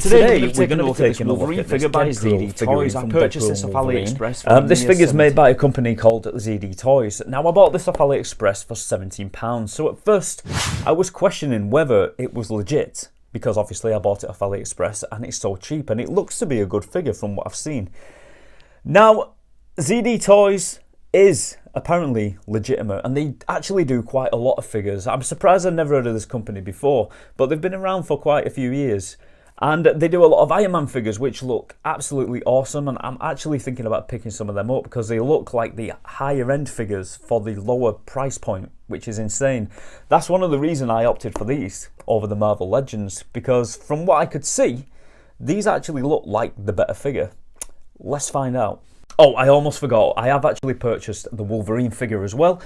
Today we're going to be taking a look at this ZD Toys. I purchased this off AliExpress. This figure is made by a company called ZD Toys. Now I bought this off AliExpress for £17. So at first I was questioning whether it was legit, because obviously I bought it off AliExpress and it's so cheap and it looks to be a good figure from what I've seen. Now ZD Toys is apparently legitimate and they actually do quite a lot of figures. I'm surprised I've never heard of this company before, but they've been around for quite a few years. And they do a lot of Iron Man figures which look absolutely awesome, and I'm actually thinking about picking some of them up because they look like the higher end figures for the lower price point, which is insane. That's one of the reasons I opted for these over the Marvel Legends, because from what I could see, these actually look like the better figure. Let's find out. Oh, I almost forgot, I have actually purchased the Wolverine figure as well.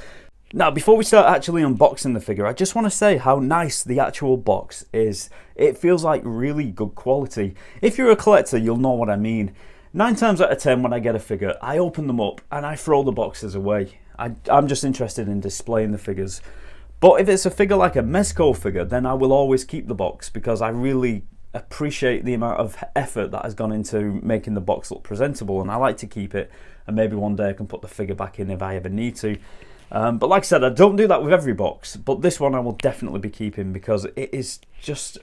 Now, before we start actually unboxing the figure, I just want to say how nice the actual box is. It feels like really good quality. If you're a collector, you'll know what I mean. 9 times out of 10 when I get a figure, I open them up and I throw the boxes away. I'm just interested in displaying the figures. But if it's a figure like a Mezco figure, then I will always keep the box because I really appreciate the amount of effort that has gone into making the box look presentable, and I like to keep it, and maybe one day I can put the figure back in if I ever need to. But like I said, I don't do that with every box, but this one I will definitely be keeping because it is just,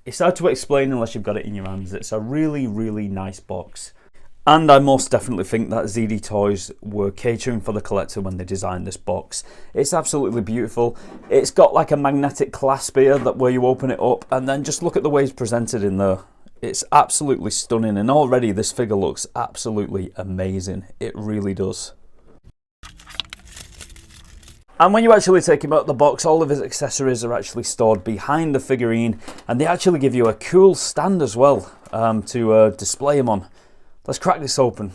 it's hard to explain unless you've got it in your hands. It's a really, really nice box. And I most definitely think that ZD Toys were catering for the collector when they designed this box. It's absolutely beautiful. It's got like a magnetic clasp here that where you open it up, and then just look at the way it's presented in there. It's absolutely stunning, and already this figure looks absolutely amazing. It really does. And when you actually take him out of the box, all of his accessories are actually stored behind the figurine, and they actually give you a cool stand as well to display him on. Let's crack this open.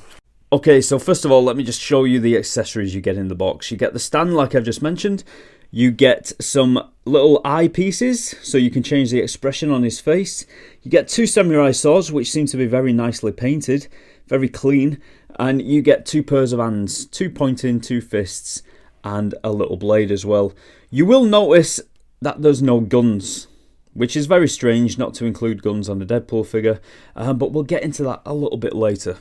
Okay, so first of all, let me just show you the accessories you get in the box. You get the stand like I've just mentioned. You get some little eye pieces, so you can change the expression on his face. You get 2 samurai swords, which seem to be very nicely painted, very clean. And you get 2 pairs of hands, 2 pointing, 2 fists, and a little blade as well. You will notice that there's no guns, which is very strange not to include guns on the Deadpool figure, but we'll get into that a little bit later.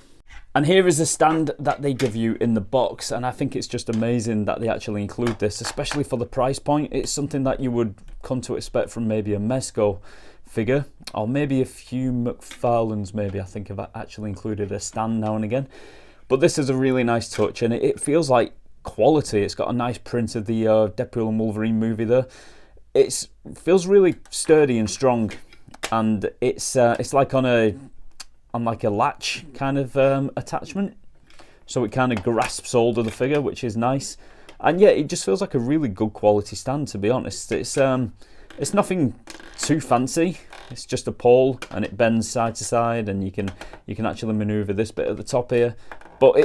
And here is the stand that they give you in the box, and I think it's just amazing that they actually include this, especially for the price point. It's something that you would come to expect from maybe a Mezco figure, or maybe a few McFarlanes maybe, I think, have actually included a stand now and again. But this is a really nice touch, and it feels like quality. It's got a nice print of the Deadpool and Wolverine movie there. It feels really sturdy and strong, and it's like on a latch kind of attachment, so it kind of grasps hold of the figure, which is nice. And yeah, it just feels like a really good quality stand, to be honest. It's nothing too fancy. It's just a pole and it bends side to side, and you can actually maneuver this bit at the top here. But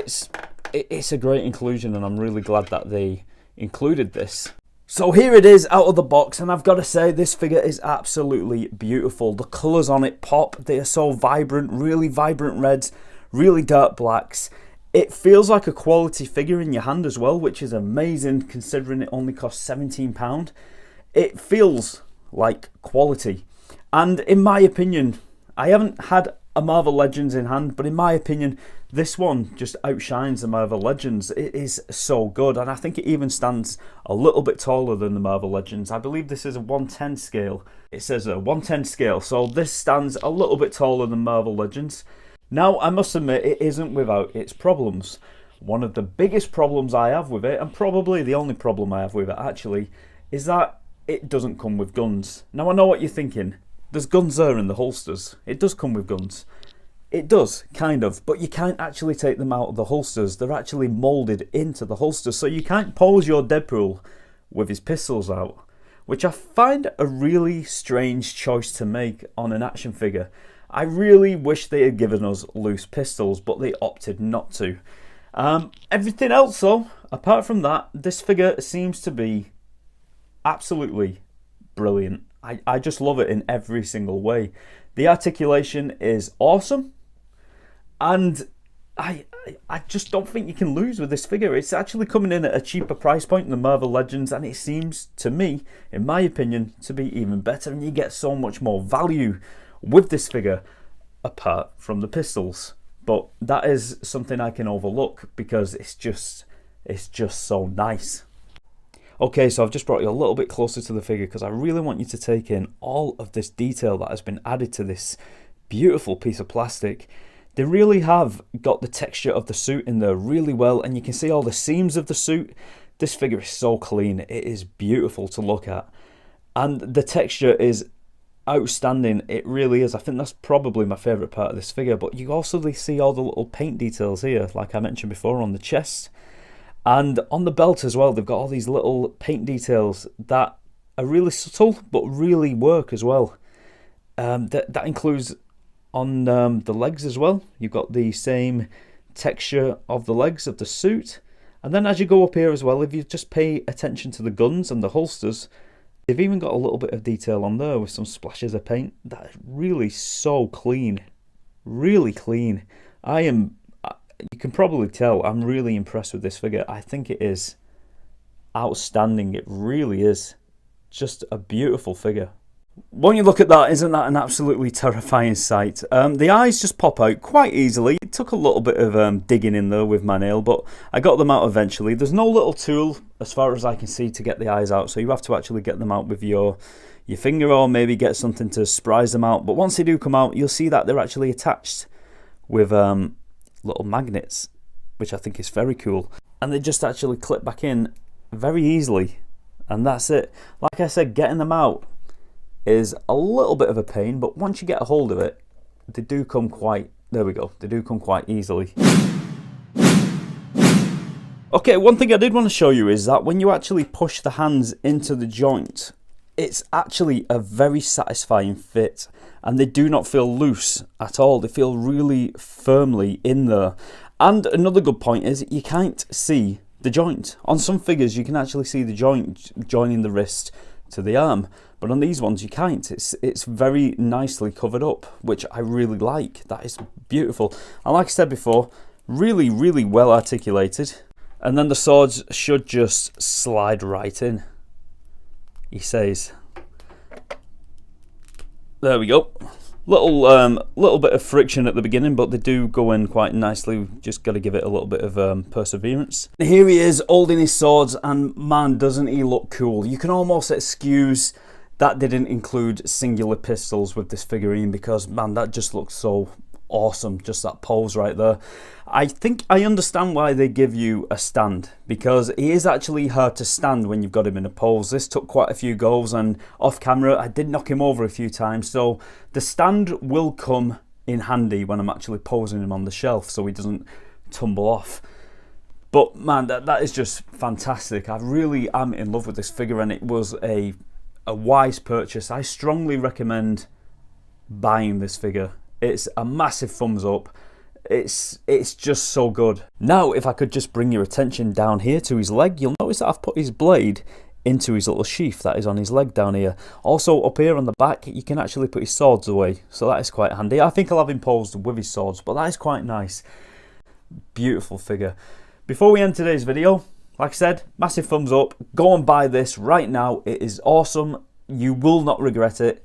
it's a great inclusion, and I'm really glad that they included this. So here it is out of the box, and I've got to say this figure is absolutely beautiful. The colours on it pop. They are so vibrant, really vibrant reds, really dark blacks. It feels like a quality figure in your hand as well, which is amazing considering it only costs £17. It feels like quality. And in my opinion, I haven't had a Marvel Legends in hand, but in my opinion, this one just outshines the Marvel Legends. It is so good, and I think it even stands a little bit taller than the Marvel Legends. I believe this is a 110 scale. It says a 110 scale, so this stands a little bit taller than Marvel Legends. Now, I must admit, it isn't without its problems. One of the biggest problems I have with it, and probably the only problem I have with it actually, is that it doesn't come with guns. Now, I know what you're thinking. There's guns there in the holsters. It does come with guns. It does, kind of, but you can't actually take them out of the holsters. They're actually moulded into the holsters, so you can't pose your Deadpool with his pistols out, which I find a really strange choice to make on an action figure. I really wish they had given us loose pistols, but they opted not to. Everything else though, apart from that, this figure seems to be absolutely brilliant. I just love it in every single way. The articulation is awesome, and I just don't think you can lose with this figure. It's actually coming in at a cheaper price point than Marvel Legends, and it seems to me, in my opinion, to be even better, and you get so much more value with this figure. apart from the pistols. But that is something I can overlook because it's just so nice. Okay, so I've just brought you a little bit closer to the figure because I really want you to take in all of this detail that has been added to this beautiful piece of plastic. They really have got the texture of the suit in there really well, and you can see all the seams of the suit. This figure is so clean, it is beautiful to look at. And the texture is outstanding, it really is. I think that's probably my favourite part of this figure, but you also see all the little paint details here, like I mentioned before, on the chest. And on the belt as well, they've got all these little paint details that are really subtle, but really work as well. That includes on the legs as well. You've got the same texture of the legs of the suit. And then as you go up here as well, if you just pay attention to the guns and the holsters, they've even got a little bit of detail on there with some splashes of paint. That is really so clean. Really clean. You can probably tell I'm really impressed with this figure. I think it is outstanding. It really is. Just a beautiful figure. When you look at that, isn't that an absolutely terrifying sight? The eyes just pop out quite easily. It took a little bit of digging in there with my nail, but I got them out eventually. There's no little tool, as far as I can see, to get the eyes out, so you have to actually get them out with your finger, or maybe get something to surprise them out. But once they do come out, you'll see that they're actually attached with little magnets, which I think is very cool. And they just actually clip back in very easily, and that's it. Like I said, getting them out is a little bit of a pain, but once you get a hold of it, they do come quite, there we go, they do come quite easily. Okay, one thing I did want to show you is that when you actually push the hands into the joint, it's actually a very satisfying fit, and they do not feel loose at all. They feel really firmly in there. And another good point is you can't see the joint. On some figures you can actually see the joint joining the wrist to the arm, but on these ones you can't. It's very nicely covered up, which I really like. That is beautiful. And like I said before, really well articulated. And then the swords should just slide right in, he says. There we go. Little bit of friction at the beginning, but they do go in quite nicely. Just got to give it a little bit of perseverance. Here he is holding his swords, and man, doesn't he look cool. You can almost excuse that they didn't include singular pistols with this figurine, because man, that just looks so awesome, just that pose right there. I think I understand why they give you a stand, because he is actually hard to stand when you've got him in a pose. This took quite a few goes, and off camera I did knock him over a few times, so the stand will come in handy when I'm actually posing him on the shelf so he doesn't tumble off. But man, that is just fantastic. I really am in love with this figure, and it was a wise purchase. I strongly recommend buying this figure. It's a massive thumbs up. It's just so good. Now, if I could just bring your attention down here to his leg, you'll notice that I've put his blade into his little sheath that is on his leg down here. Also, up here on the back, you can actually put his swords away, so that is quite handy. I think I'll have him posed with his swords, but that is quite nice. Beautiful figure. Before we end today's video, like I said, massive thumbs up. Go and buy this right now. It is awesome. You will not regret it.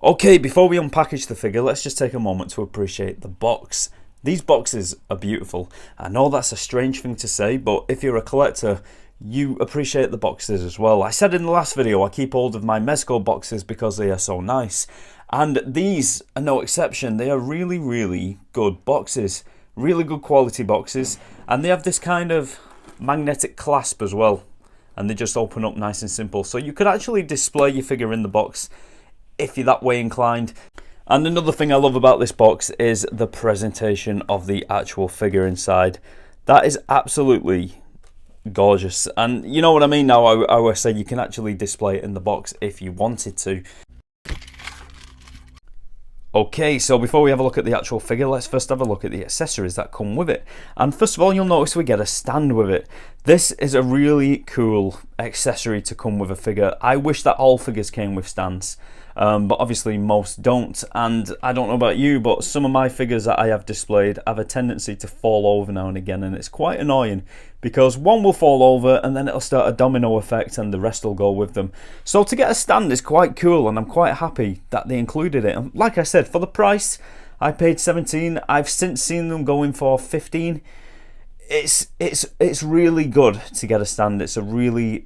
Okay, before we unpackage the figure, let's just take a moment to appreciate the box. These boxes are beautiful. I know that's a strange thing to say, but if you're a collector, you appreciate the boxes as well. I said in the last video, I keep hold of my Mezco boxes because they are so nice. And these are no exception. They are really good boxes. Really good quality boxes. And they have this kind of magnetic clasp as well. And they just open up nice and simple. So you could actually display your figure in the box if you're that way inclined. And another thing I love about this box is the presentation of the actual figure inside. That is absolutely gorgeous. And you know what I mean now, I would say you can actually display it in the box if you wanted to. Okay, so before we have a look at the actual figure, let's first have a look at the accessories that come with it. And first of all, you'll notice we get a stand with it. This is a really cool accessory to come with a figure. I wish that all figures came with stands, but obviously most don't. And I don't know about you, but some of my figures that I have displayed have a tendency to fall over now and again, and it's quite annoying because one will fall over and then it'll start a domino effect and the rest will go with them. So to get a stand is quite cool, and I'm quite happy that they included it. And like I said, for the price, I paid 17. I've since seen them going for 15. It's really good to get a stand. It's a really,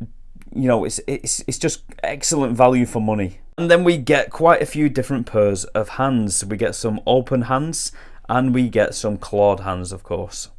you know, it's just excellent value for money. And then we get quite a few different pairs of hands. We get some open hands and we get some clawed hands, of course.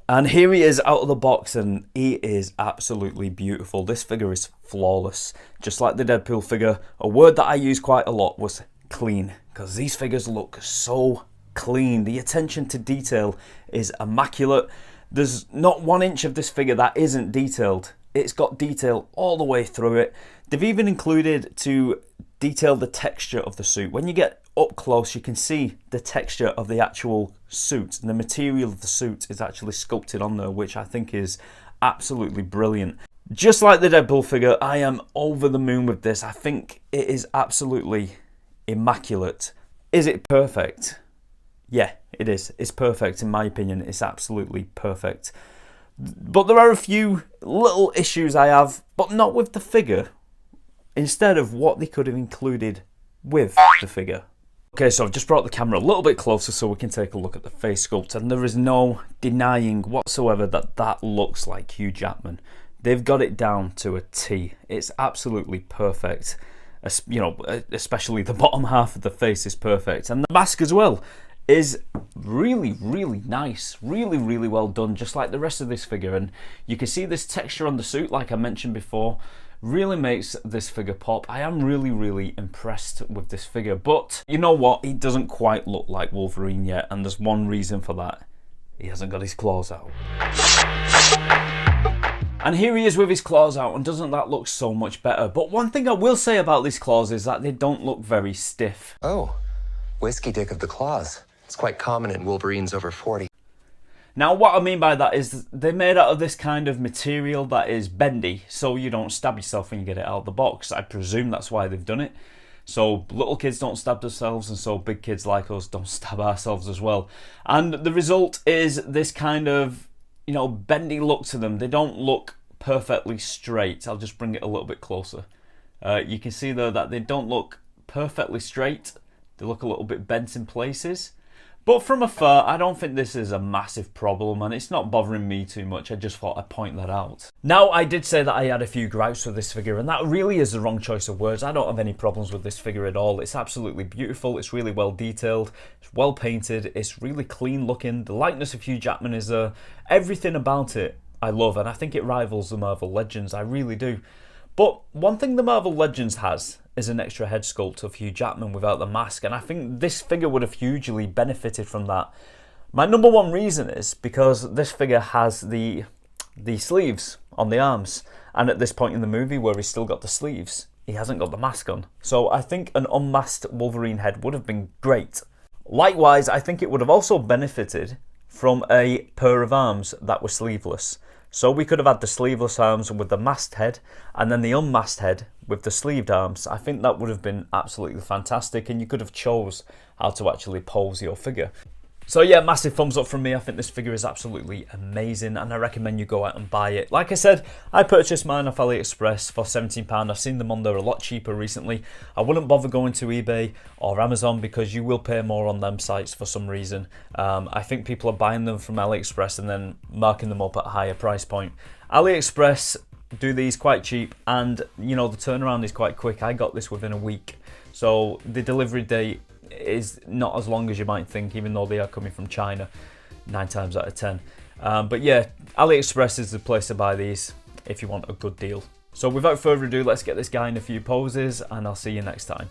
And here he is out of the box, and he is absolutely beautiful. This figure is flawless, just like the Deadpool figure. A word that I use quite a lot was clean, because these figures look so clean. The attention to detail is immaculate. There's not 1 inch of this figure that isn't detailed. It's got detail all the way through it. They've even included to detail the texture of the suit. When you get up close, you can see the texture of the actual suit, and the material of the suit is actually sculpted on there, which I think is absolutely brilliant. Just like the Deadpool figure, I am over the moon with this. I think it is absolutely immaculate. Is it perfect? Yeah, it is. It's perfect in my opinion. It's absolutely perfect. But there are a few little issues I have, but not with the figure. Instead of what they could have included with the figure. Okay, so I've just brought the camera a little bit closer so we can take a look at the face sculpt, and there is no denying whatsoever that that looks like Hugh Jackman. They've got it down to a T. It's absolutely perfect. You know, especially the bottom half of the face is perfect, and the mask as well is really, really nice. Really, really well done, just like the rest of this figure. And you can see this texture on the suit, like I mentioned before, really makes this figure pop. I am really, really impressed with this figure, but you know what? He doesn't quite look like Wolverine yet, and there's one reason for that. He hasn't got his claws out. And here he is with his claws out, and doesn't that look so much better? But one thing I will say about these claws is that they don't look very stiff. Oh, whiskey dick of the claws. It's quite common in Wolverines over 40. Now, what I mean by that is they're made out of this kind of material that is bendy, so you don't stab yourself when you get it out of the box. I presume that's why they've done it. So little kids don't stab themselves, and so big kids like us don't stab ourselves as well. And the result is this kind of, you know, bendy look to them. They don't look perfectly straight. I'll just bring it a little bit closer. You can see though that they don't look perfectly straight. They look a little bit bent in places. But from afar, I don't think this is a massive problem, and it's not bothering me too much. I just thought I'd point that out. Now, I did say that I had a few gripes with this figure, and that really is the wrong choice of words. I don't have any problems with this figure at all. It's absolutely beautiful. It's really well detailed. It's well painted. It's really clean looking. The likeness of Hugh Jackman is there. Everything about it I love, and I think it rivals the Marvel Legends. I really do. But one thing the Marvel Legends has is an extra head sculpt of Hugh Jackman without the mask, and I think this figure would have hugely benefited from that. My number one reason is because this figure has the sleeves on the arms, and at this point in the movie where he's still got the sleeves, he hasn't got the mask on. So I think an unmasked Wolverine head would have been great. Likewise, I think it would have also benefited from a pair of arms that were sleeveless. So we could have had the sleeveless arms with the masked head, and then the unmasked head with the sleeved arms. I think that would have been absolutely fantastic, and you could have chose how to actually pose your figure. So yeah, massive thumbs up from me. I think this figure is absolutely amazing, and I recommend you go out and buy it. Like I said, I purchased mine off AliExpress for £17. I've seen them on there a lot cheaper recently. I wouldn't bother going to eBay or Amazon because you will pay more on them sites for some reason. I think people are buying them from AliExpress and then marking them up at a higher price point. AliExpress do these quite cheap, and you know, the turnaround is quite quick. I got this within a week, so the delivery date is not as long as you might think, even though they are coming from China 9 times out of 10. But yeah, AliExpress is the place to buy these if you want a good deal. So without further ado, let's get this guy in a few poses, and I'll see you next time.